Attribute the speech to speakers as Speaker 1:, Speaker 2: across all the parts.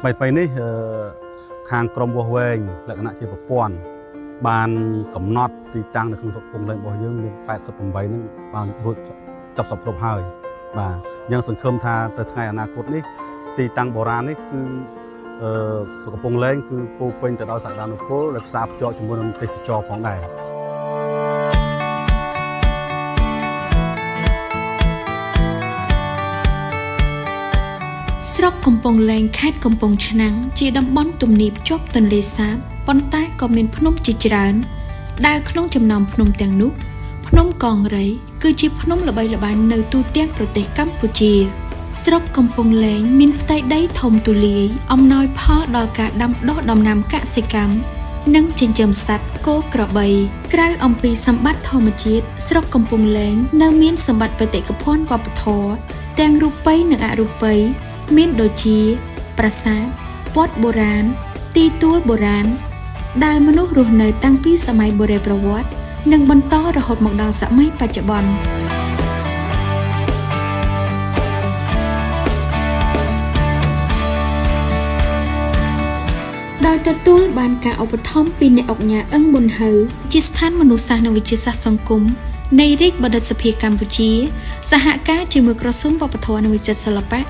Speaker 1: ไปនេះខាងក្រមវាស់វែងលក្ខណៈជាប្រព័ន្ធបានកំណត់ទីតាំងនៅក្នុងស្រុកកំពង់លែងរបស់យើងមាន88ហ្នឹងបានរួចចប់សពគ្រប់ហើយបាទយើងសង្ឃឹមថាទៅថ្ងៃអនាគតនេះទីតាំងបុរាណនេះគឺស្រុកកំពង់លែងគឺពោពេញទៅដោយសក្តានុពលដែលផ្សារភ្ជាប់ជាមួយនឹងទេសចរផងដែរ
Speaker 2: ស្រុកកំពង់លែងខេត្តកំពង់ឆ្នាំងជាតំបន់ទំនាបជាប់ទន្លេសាបប៉ុន្តែក៏មានភ្នំជាច្រើនដែលក្នុងចំណោមភ្នំទាំងនោះភ្នំកង្រីគឺជាភ្នំល្បីល្បាញនៅទូទាំងប្រទេសកម្ពុជាស្រុកកំពង់លែងមានផ្ទៃដីធំទូលាយអំណោយផលដល់ការដាំដុះដំណាំកសិកម្មនិងចិញ្ចឹមសត្វគោក្របីក្រៅអំពីសម្បត្តិធម្មជាតិស្រុកកំពង់លែងនៅមានសម្បត្តិបេតិកភណ្ឌវប្បធម៌ទាំងរូបិយនិងអរូបិយមានដូចជាប្រាសាទវត្តបុរាណទីទួលបុរាណដែលមនុស្សរស់នៅតាំងពីសម័យបុរេប្រវត្តិនិងបន្តរហូតមកដល់សម័យបច្ចុប្បន្នដោយទទួលបានការឧបត្ថម្ភពីអ្នកអង្គការអឹងប៊ុនហៅជាស្ថានមនុស្សសាស្ត្រនិងវិទ្យាសាស្ត្រសង្គមនៃរាជបណ្ឌិតសភាកម្ពុជាសហការជាមួយក្រសួងវប្បធម៌និងវិចិត្រសិល្បៈ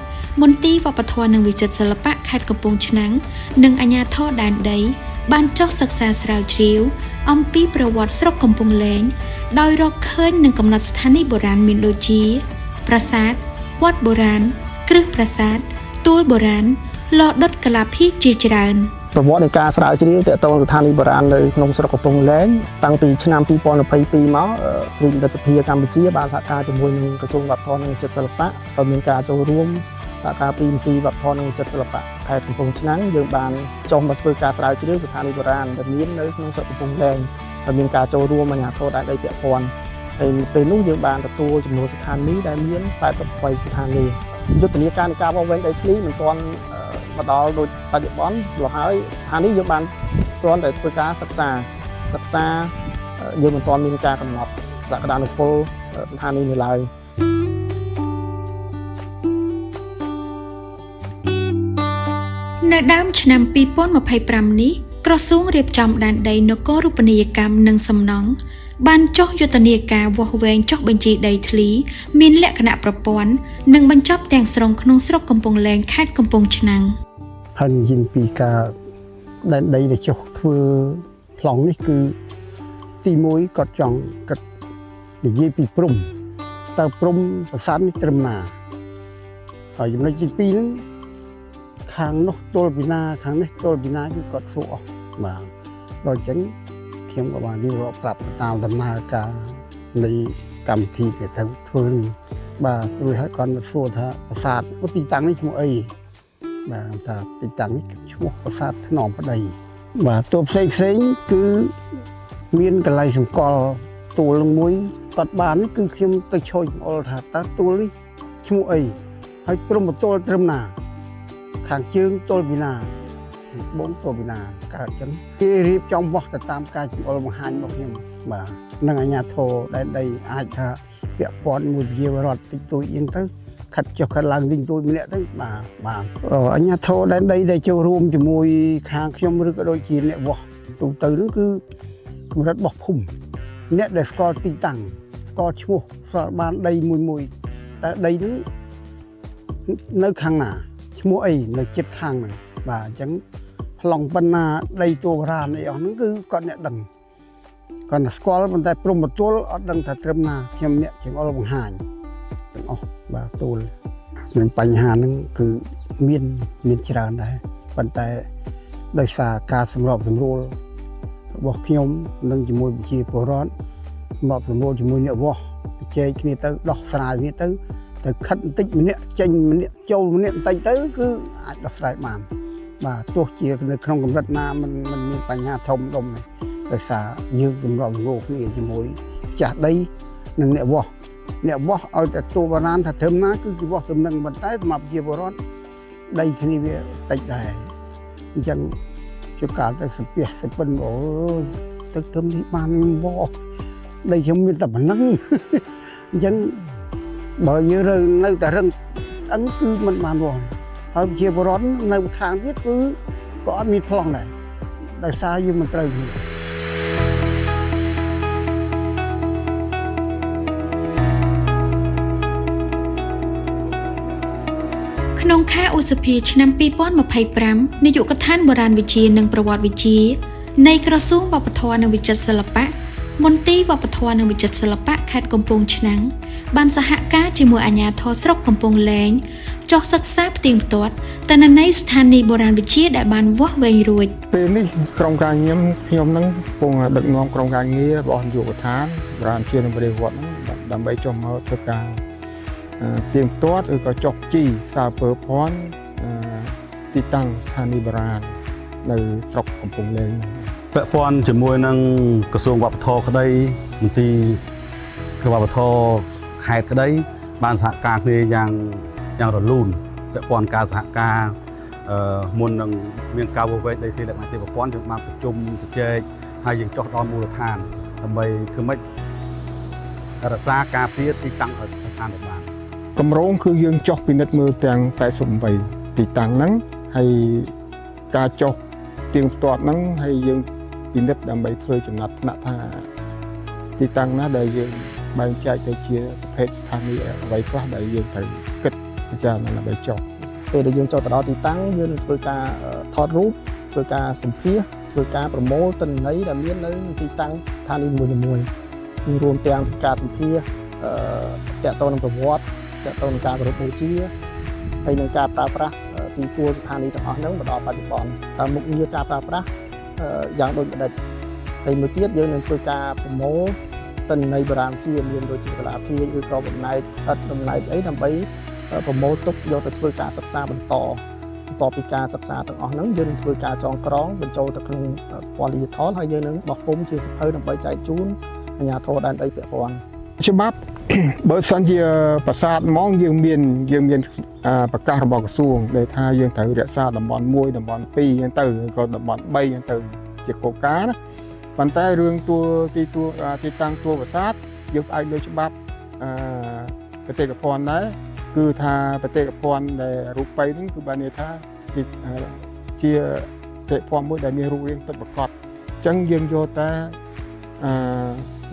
Speaker 2: មន្ទីរវប្បធម៌និងវិចិត្រសិល្បៈខេត្តកំពង់ឆ្នាំងនិងអាជ្ញាធរដែនដីបានចុះសិក្សាស្រាវជ្រាវអំពីប្រវត្តិស្រុកកំពង់លែងដោយរកឃើញនិងកំណត់ស្ថានីយ៍បុរាណមានដូចជាប្រាសាទវត្តបុរាណគ្រឹះប្រាសាទទួលបុរាណឡដុតកលាភិកជាច្រើន
Speaker 3: ប្រវត្តិនៃការស្រាវជ្រាវទាក់ទងស្ថានីយ៍បុរាណនៅក្នុងស្រុកកំពង់លែងតាំងពីឆ្នាំ2022មករាជបណ្ឌិតសភាកម្ពុជាបានសហការជាមួយនឹងក្រសួងវប្បធម៌និងវិចិត្រសិល្បៈដោយមានការចូលរួមសហការពីមន្ទីរវប្បធម៌និងវិចិត្រសិល្បៈខេត្តកំពង់ឆ្នាំងយើងបានចុះមកធ្វើការស្រាវជ្រាវស្ថានីយ៍បុរាណដែលមាននៅក្នុងស្រុកកំពង់លែងដោយមានការចូលរួមអាជ្ញាធរដែនដីពាក់ព័ន្ធហើយពេលនោះយើងបានទទួលចំនួនស្ថានីយ៍ដែលមាន88ស្ថានីយ៍យុទ្ធនាការនៃការវាស់វែងដីធ្លីមិនទាន់មកដល់ដូចបច្ចុប្បន្នព្រោះហើយស្ថានីយ៍យើងបានគ្រាន់តែធ្វើការសិក្សាយើងមិនទាន់មានការកំណត់សក្តានុពលស្ថានីយ៍នៅឡើយ
Speaker 2: នៅដើមឆ្នាំ2025នេះក្រសួងរៀបចំដែនដីនគររូបនីយកម្មនិងសំណង់បានចុះយុទ្ធនាការវាស់វែងចុះបញ្ជីដីធ្លីមានលក្ខណៈប្រព័ន្ធនិងបញ្ចប់ទាំងស្រុងក្នុងស្រុកកំពង់លែងខេត្តកំពង់ឆ្នាំង
Speaker 3: ហើយនិយាយពីការដែនដីដែលចុះធ្វើប្លង់នេះគឺទី1គាត់ចង់គិតនិយាយពីព្រំតើព្រំប្រាសាទនេះត្រឹមណាហើយចំណុចទី2ហ្នឹងខាងនោះទល់ពីណាខាងនេះទល់ពីណាគឺគាត់សួរអស់បាទដល់អញ្ចឹងខ្ញុំក៏បានរៀបរាប់ប្រាប់តាមដំណើរការនៃកម្មវិធីដែលត្រូវធ្វើបាទរួចហើយគាត់មកសួរថាប្រាសាទទីតាំងនេះឈ្មោះអីបាទថាទីតាំងនេះឈ្មោះប្រាសាទថ្នមប្តីបាទតួផ្សេងគឺមានកន្លែងសម្គាល់ទួលនឹងមួយគាត់បាននេះគឺខ្ញុំទៅឆូចអល់ថាតើទួលនេះឈ្មោះអីហើយព្រំបទល់ត្រឹមណាខាងជើងទល់ពីណាបងទល់ពីណាកើតចឹងគេរៀបចំវាស់ទៅតាមការចំអល់បង្ហាញរបស់ខ្ញុំបាទនឹងអាជ្ញាធរដែនដីអាចថាពាក់ព័ន្ធមួយវិជារដ្ឋតិចតួចអៀងទៅខិតចុះខិតឡើងវិញតួចម្នាក់ទៅបាទអាជ្ញាធរដែនដីដែលចូលរួមជាមួយខាងខ្ញុំឬក៏ដូចជាអ្នកវាស់ទូទៅនោះគឺកម្រិតរបស់ភូមិអ្នកដែលស្គាល់ទីតាំងស្គាល់ឈ្មោះស្គាល់បានដីមួយតែដីនោះនៅខាងណាឈ្មោះអីនៅចិត្តខាងហ្នឹងបាទអញ្ចឹងប្លង់ប៉ុណ្ណាដីតួបុរាណអីអស់ហ្នឹងគឺគាត់អ្នកដឹងគាត់តែស្គាល់ប៉ុន្តែព្រំបន្ទាល់អត់ដឹងថាត្រឹមណាខ្ញុំអ្នកជាងអល់បង្ហាញទាំងអស់បាទទួលមានបញ្ហាហ្នឹងគឺមានច្រើនដែរប៉ុន្តែដោយសារការសម្របសម្រួលរបស់ខ្ញុំនិងជាមួយវិជាពលរដ្ឋសម្របសម្រួលជាមួយអ្នកវាស់បច្ចេកគ្នាទៅដោះស្រាយគ្នាទៅខិតបន្តិចម្នាក់ចេញម្នាក់ចូលម្នាក់បន្តិចទៅគឺអាចដោះស្រាយបានបាទទោះជានៅក្នុងកម្រិតណាมันមានបញ្ហាធំដុំទេដោយសារយើងសម្របសម្រួលគ្នាជាមួយចាស់ដីនិងអ្នកវាស់ឲ្យតែតួបុរាណថាត្រឹមណាគឺជាវាស់ទំនឹងប៉ុន្តែសម្រាប់ជាពលរដ្ឋដីគ្នាវាតិចដែរអញ្ចឹងជួនកាលទៅសពះសពិនអូទឹកធំនេះបានវោដីខ្ញុំមានតែប៉ុណ្ណឹងអញ្ចឹងបើយើងនៅតែរឹងអឹងគឺមិនបានវោ ហើយជាបរិវត្តនៅខាងទៀតគឺក៏អត់មានប្លង់ដែរដោយសារយើងមិនត្រូវគ្នា
Speaker 2: ក្នុងខែឧសភាឆ្នាំ 2025 នាយកដ្ឋានបុរាណវិទ្យានិងប្រវត្តិវិទ្យានៃក្រសួងវប្បធម៌និងវិចិត្រសិល្បៈមន្ទីរវប្បធម៌និងវិចិត្រសិល្បៈខេត្តកំពង់ឆ្នាំងបានសហការជាមួយអាជ្ញាធរស្រុកកំពង់លែងចុះសិក្សាផ្ទៀងផ្ទាត់ទិន្នន័យស្ថានីយ៍បុរាណវិទ្យាដែលបានវាស់វែងរួច
Speaker 4: ពេលនេះក្រុមការងារខ្ញុំនឹងកំពុងដឹកនាំក្រុមការងាររបស់នាយកដ្ឋានបុរាណវិទ្យានិងបរិវត្តដើម្បីចុះមកធ្វើការផ្ទៀងផ្ទាត់ឬក៏ចុះជីសាលពើភ័ណ្ឌទីតាំងស្ថានីយ៍បុរាណនៅស្រុកកំពង់លែង
Speaker 1: ពាក់ព័ន្ធជាមួយនឹងក្រសួងវប្បធម៌ក្តីមន្ទីរវប្បធម៌ខេត្តក្តីបានសហការគ្នាយ៉ាងរលូនពាក់ព័ន្ធការសហការមុននឹងមានការវាស់វែងដីធ្លីលក្ខណៈជាប្រព័ន្ធយើងបានប្រជុំជជែកហើយយើងចុះដល់មូលដ្ឋានដើម្បីធ្វើម៉េចរក្សាការពារទីតាំងឲ្យស្ថានភាពបាន
Speaker 4: កម្រងគឺយើងចុះពិនិត្យមើលទាំង88ទីតាំងហ្នឹងហើយការចុះទៀងផ្ទាត់ហ្នឹងហើយយើងពិនិត្យដើម្បីធ្វើចំណាត់ថ្នាក់ថាទីតាំងណាដែលយើងបែងចែកទៅជាប្រភេទស្ថានីយ៍អ្វីខ្លះដែលយើងត្រូវគិតពិចារណាដើម្បីចុះ
Speaker 5: ពេលដែលយើងចូលទៅដល់ទីតាំងយើងនឹងធ្វើការថតរូបធ្វើការសម្ភាសធ្វើការប្រមូលទិន្នន័យដែលមាននៅទីតាំងស្ថានីយ៍មួយៗរួមទាំងការសម្ភាសតាក់ទងនឹងប្រវត្តិតាក់ទងនឹងការគោរពបូជាហើយនឹងការប្រើប្រាស់ទីទួលស្ថានីយ៍ទាំងអស់ហ្នឹងមកដល់បច្ចុប្បន្នតើមុខងារការប្រើប្រាស់យ៉ាងដូចម្ដេចហើយមួយទៀតយើងនឹងធ្វើការប្រមូលទិន្នន័យបុរាណជាមានដូចជាកលាភាគឬក៏បំណែកឥតបំណែកអីដើម្បីប្រមូលទុកយកទៅធ្វើការសិក្សាបន្តពីការសិក្សាទាំងអស់ហ្នឹងយើងនឹងធ្វើការចងក្រងបញ្ចូលទៅក្នុងព័ត៌មានឌីជីថលហើយយើងនឹងបោះពុម្ពជាសៀវភៅដើម្បីចែកជូនអាជ្ញាធរដែនដីពាក់ព័ន្ធ
Speaker 4: ច្បាប់បើសិនជាប្រាសាទហ្មងយើងមានប្រកាសរបស់ក្រសួងដែលថាយើងត្រូវរក្សាតំបន់1តំបន់2អញ្ចឹងទៅក៏តំបន់3អញ្ចឹងទៅជាគោលការណ៍ណាប៉ុន្តែរឿងទីតាំងតួប្រាសាទយើងផ្អែកលើច្បាប់បេតិកភណ្ឌដែរគឺថាបេតិកភណ្ឌដែលរូបិយហ្នឹងគឺបានន័យថាជាបេតិកភណ្ឌមួយដែលមានរូបរាងពិតប្រាកដអញ្ចឹងយើងយកតែ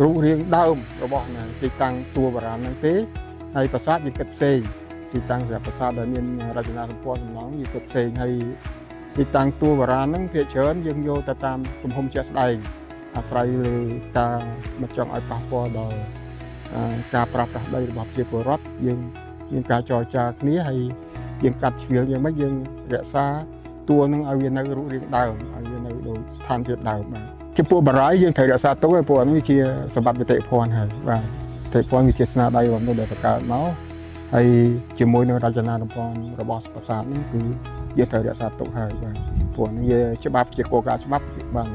Speaker 4: រូបរាងដើមរបស់ទីតាំងតួបុរាណហ្នឹងទេហើយប្រាសាទយើងគិតផ្សេងទីតាំងសម្រាប់ប្រាសាទដែលមានរចនាសម្ព័ន្ធសំណង់យើងគិតផ្សេងហើយទីតាំងតួបុរាណហ្នឹងភាគច្រើនយើងយកទៅតាមទំហំជាក់ស្ដែងអាស្រ័យលើការមិនចង់ឲ្យប៉ះពាល់ដល់ការប្រើប្រាស់ដីរបស់ប្រជាពលរដ្ឋយើងមានការចរចាគ្នាហើយយើងកាត់ជ្រៀលយ៉ាងម៉េចយើងរក្សាតួនឹងឲ្យវានៅរូបរាងដើមឲ្យវានៅដូចស្ថានភាពដើមបាទចំពោះបារាយយើងត្រូវរក្សាទុកឲ្យព្រោះនេះជាសម្បត្តិបេតិកភណ្ឌហើយបាទបេតិកភណ្ឌវាជាស្នាដៃរបស់មនុស្សដែលបង្កើតមកហើយជាមួយនឹងរចនាសម្ព័ន្ធរបស់ប្រាសាទនេះគឺយើងត្រូវរក្សាទុកហើយបាទព្រោះនេះវាច្បាប់ជាគោលការណ៍ច្បាប់បាន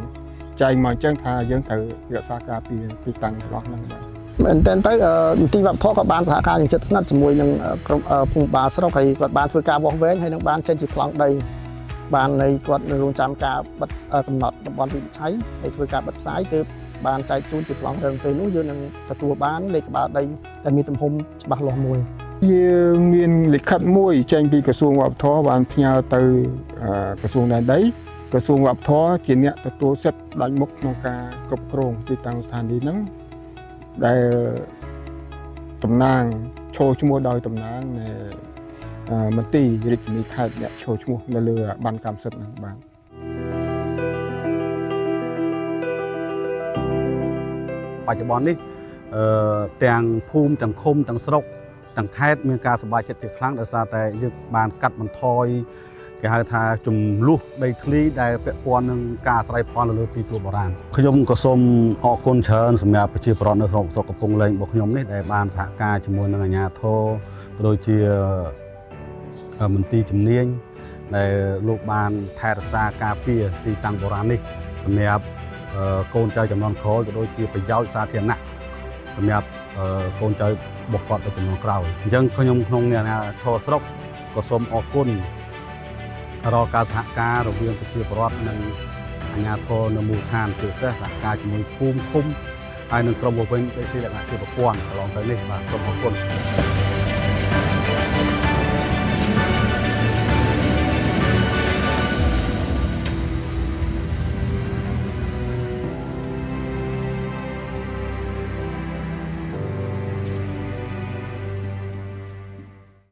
Speaker 4: ចែងមកអញ្ចឹងថាយើងត្រូវរក្សាការពារទីតាំងរបស់ហ្នឹងបាទ
Speaker 5: មែនតើមន្ទីរវប្បធម៌ក៏បានសហការយ៉ាងជិតស្និទ្ធជាមួយនឹងក្រុមភូមិបាលស្រុកហើយគាត់បានធ្វើការវាស់វែងហើយនឹងបានចេញជាប្លង់ដីបាននៃគាត់នៅរងចាំការបិទកំណត់តំបន់វិនិច្ឆ័យហើយធ្វើការបិទផ្សាយទើបបានចែកជូនជាប្លង់រឿងពេលនោះយើងនឹងទទួលបានលេខក្បាលដីដែលមានទំហំច្បាស់លាស់មួយ
Speaker 4: យើងមានលិខិតមួយចេញពីក្រសួងវប្បធម៌បានផ្ញើទៅក្រសួងដែនដីក្រសួងវប្បធម៌ជាអ្នកទទួលសិទ្ធិផ្ដាច់មុខក្នុងការគ្រប់គ្រងទីតាំងស្ថានីយ៍ហ្នឹងដែលតំណាងឈរឈ្មោះដោយតំណាងនៃមន្ទីររាជធានីខេត្តអ្នកឈរឈ្មោះនៅលើបានកម្មសិទ្ធិហ្នឹងបាទ
Speaker 1: បច្ចុប្បន្ននេះទាំងភូមិទាំងឃុំទាំងស្រុកទាំងខេត្តមានការសប្បាយចិត្តជាខ្លាំងដោយសារតែយើងបានកាត់បន្ថយគេហៅថាចំនួនដីធ្លីដែលពាក់ព័ន្ធនឹងការអាស្រ័យផលលើទីទួលបុរាណខ្ញុំក៏សូមអរគុណច្រើនសម្រាប់ប្រជាពលរដ្ឋនៅក្នុងស្រុកកំពង់លែងរបស់ខ្ញុំនេះដែលបានសហការជាមួយនឹងអាជ្ញាធរក៏ដូចជាមន្ទីរជំនាញដែលលោកបានថែរក្សាការពារទីតាំងបុរាណនេះសម្រាប់កូនចៅចំនួនក្រោយក៏ដូចជាប្រយោជន៍សាធារណៈសម្រាប់កូនចៅរបស់គាត់ទៅចំនួនក្រោយអញ្ចឹងខ្ញុំក្នុងនាមអាជ្ញាធរស្រុកក៏សូមអរគុណរកការសហការរវាងប្រជាពលរដ្ឋនិងអាជ្ញាធរនៅមូលដ្ឋានជាពិសេសសហការជាមួយភូមិឃុំហើយនឹងក្រុមវប្បធម៌ដីធ្លីលក្ខណៈជាប្រព័ន្ធកន្លងទៅនេះបាទសូមអរគុណ